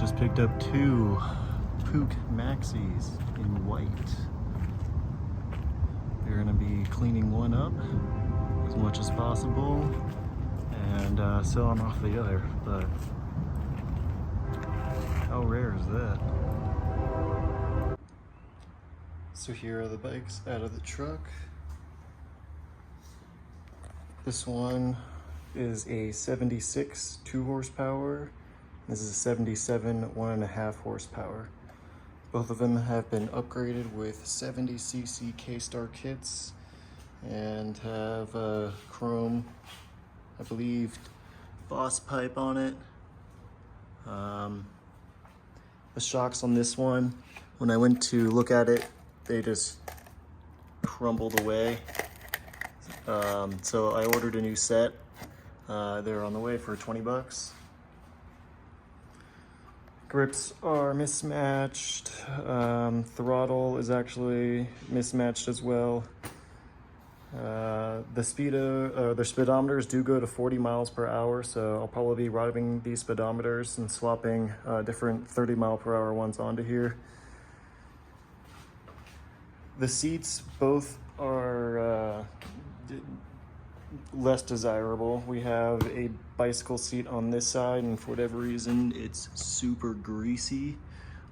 Just picked up two Puch Maxis in white. We're gonna be cleaning one up as much as possible and selling off the other, but how rare is that? So here are the bikes out of the truck. This one is a 76 2 horsepower. This is a 77 1.5 horsepower. Both of them have been upgraded with 70cc K-Star kits and have a chrome, I believe, boss pipe on it. The shocks on this one, when I went to look at it, they just crumbled away. So I ordered a new set. They're on the way for 20 bucks. Grips are mismatched. Throttle is actually mismatched as well. The speedometers do go to 40 miles per hour, so I'll probably be routing these speedometers and swapping different 30 mile per hour ones onto here. The seats both are less desirable. We have a bicycle seat on this side, and for whatever reason it's super greasy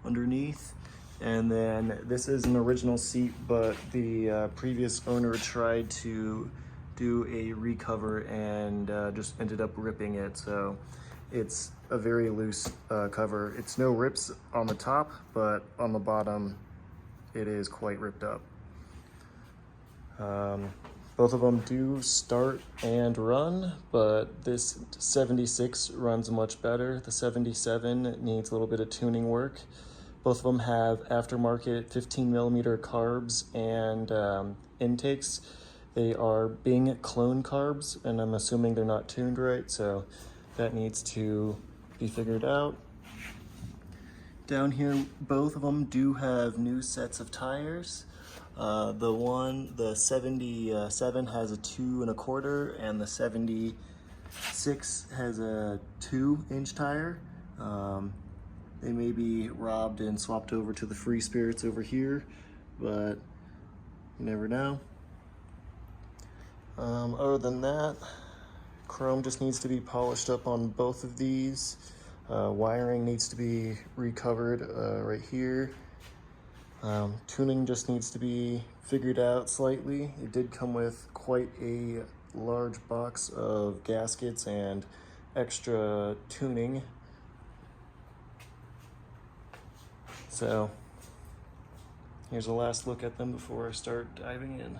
underneath. And then this is an original seat, but the previous owner tried to do a recover and just ended up ripping it. So it's a very loose cover. It's no rips on the top, but on the bottom it is quite ripped up. Both of them do start and run, but this 76 runs much better. The 77 needs a little bit of tuning work. Both of them have aftermarket 15mm carbs and intakes. They are Bing clone carbs, and I'm assuming they're not tuned right, so that needs to be figured out. Down here, both of them do have new sets of tires. The 77 has a 2 1/4, and the 76 has a 2-inch tire. They may be robbed and swapped over to the free spirits over here, but you never know. Other than that, chrome just needs to be polished up on both of these. Wiring needs to be recovered right here. Tuning just needs to be figured out slightly. It did come with quite a large box of gaskets and extra tuning. So here's a last look at them before I start diving in.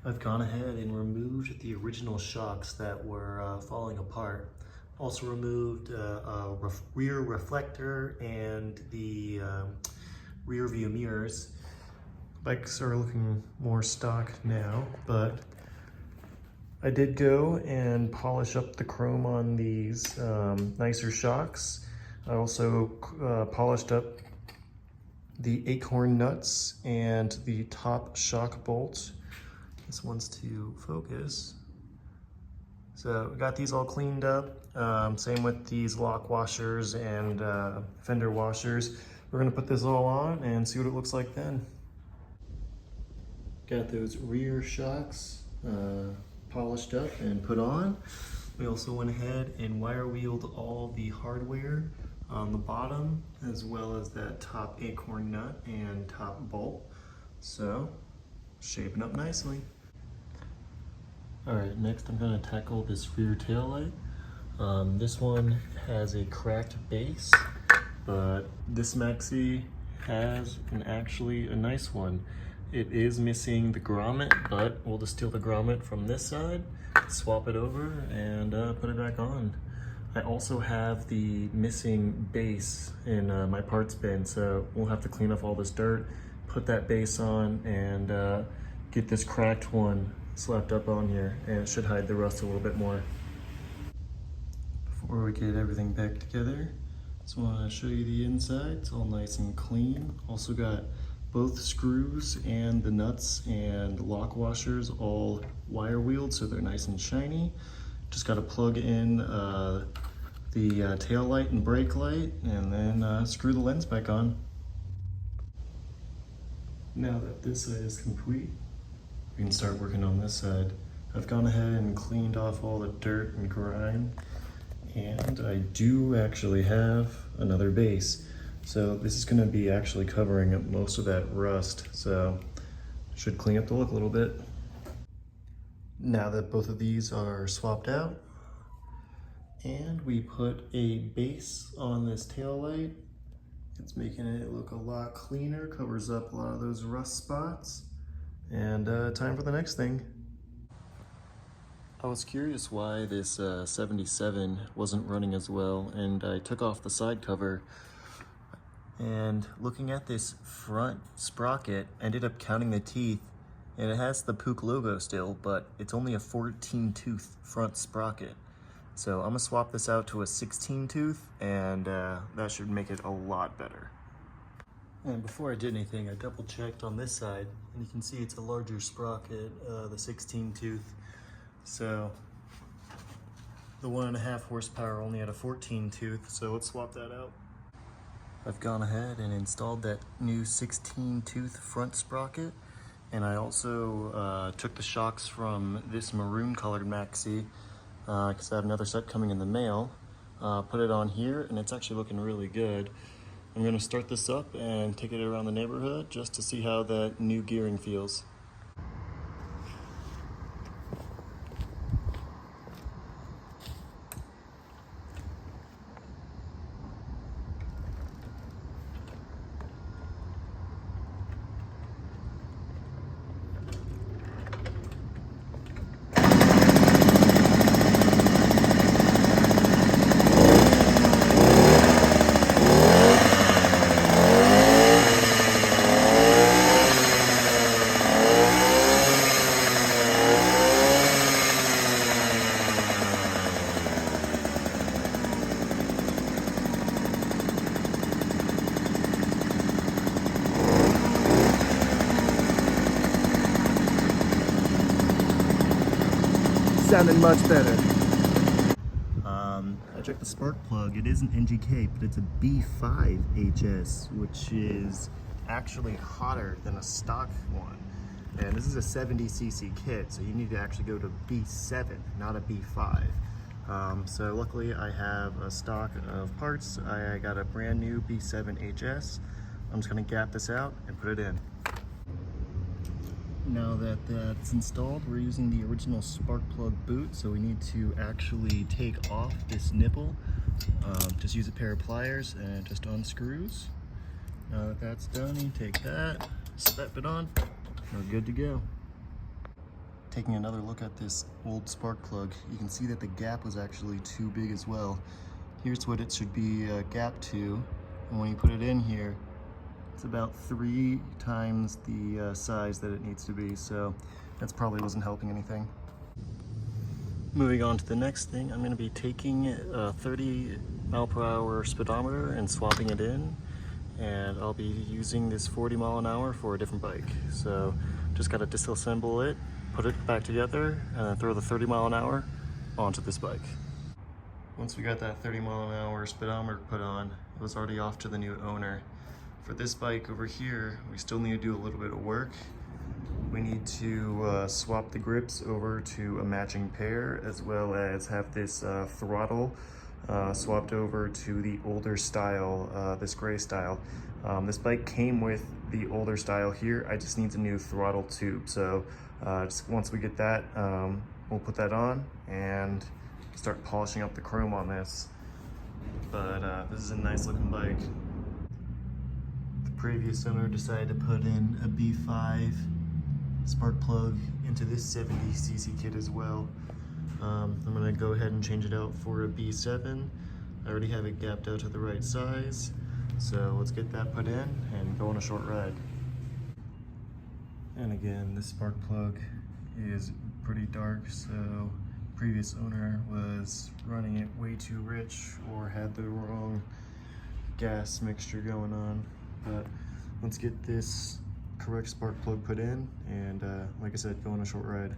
I've gone ahead and removed the original shocks that were falling apart. Also removed a rear reflector and the rear view mirrors. Bikes are looking more stock now, but I did go and polish up the chrome on these nicer shocks. I also polished up the acorn nuts and the top shock bolt. This one's to focus. So we got these all cleaned up. Same with these lock washers and fender washers. We're gonna put this all on and see what it looks like then. Got those rear shocks polished up and put on. We also went ahead and wire wheeled all the hardware on the bottom, as well as that top acorn nut and top bolt. So, shaping up nicely. All right, next I'm gonna tackle this rear tail light. This one has a cracked base, but this Maxi has actually a nice one. It is missing the grommet, but we'll just steal the grommet from this side, swap it over, and put it back on. I also have the missing base in my parts bin, so we'll have to clean up all this dirt, put that base on, and get this cracked one slapped up on here, and it should hide the rust a little bit more. Before we get everything back together, just want to show you the inside. It's all nice and clean. Also got both screws and the nuts and lock washers all wire wheeled, so they're nice and shiny. Just got to plug in the tail light and brake light, and then screw the lens back on. Now that this side is complete, we can start working on this side. I've gone ahead and cleaned off all the dirt and grime, and I do actually have another base. So this is gonna be actually covering up most of that rust, so should clean up the look a little bit. Now that both of these are swapped out, and we put a base on this tail light, it's making it look a lot cleaner, covers up a lot of those rust spots, and time for the next thing. I was curious why this 77 wasn't running as well, and I took off the side cover, and looking at this front sprocket, ended up counting the teeth, and it has the Puch logo still, but it's only a 14 tooth front sprocket. So I'm gonna swap this out to a 16 tooth, and that should make it a lot better. And before I did anything, I double checked on this side, and you can see it's a larger sprocket, the 16 tooth. So the 1.5 horsepower only had a 14 tooth, so let's swap that out. I've gone ahead and installed that new 16 tooth front sprocket, and I also took the shocks from this maroon colored Maxi, because I have another set coming in the mail, put it on here, and it's actually looking really good. I'm gonna start this up and take it around the neighborhood just to see how that new gearing feels. Sounding much better. I checked the spark plug. It isn't NGK, but it's a B5 HS, which is actually hotter than a stock one. And this is a 70cc kit, so you need to actually go to B7, not a B5. So luckily I have a stock of parts. I got a brand new B7 HS. I'm just gonna gap this out and put it in. Now that that's installed, we're using the original spark plug boot, so we need to actually take off this nipple. Just use a pair of pliers and it just unscrews. Now that that's done, you take that, step it on, we're good to go. Taking another look at this old spark plug, you can see that the gap was actually too big as well. Here's what it should be gapped to, and when you put it in here, it's about 3 times the size that it needs to be, so that's probably wasn't helping anything. Moving on to the next thing, I'm going to be taking a 30 mile per hour speedometer and swapping it in, and I'll be using this 40 mile an hour for a different bike. So just got to disassemble it, put it back together, and then throw the 30 mile an hour onto this bike. Once we got that 30 mile an hour speedometer put on, it was already off to the new owner. For this bike over here, we still need to do a little bit of work. We need to swap the grips over to a matching pair, as well as have this throttle swapped over to the older style, this gray style. This bike came with the older style here. I just need a new throttle tube. So just once we get that, we'll put that on and start polishing up the chrome on this. But this is a nice looking bike. Previous owner decided to put in a B5 spark plug into this 70cc kit as well. I'm gonna go ahead and change it out for a B7. I already have it gapped out to the right size, so let's get that put in and go on a short ride. And again, this spark plug is pretty dark, so previous owner was running it way too rich or had the wrong gas mixture going on. But let's get this correct spark plug put in and like I said, go on a short ride.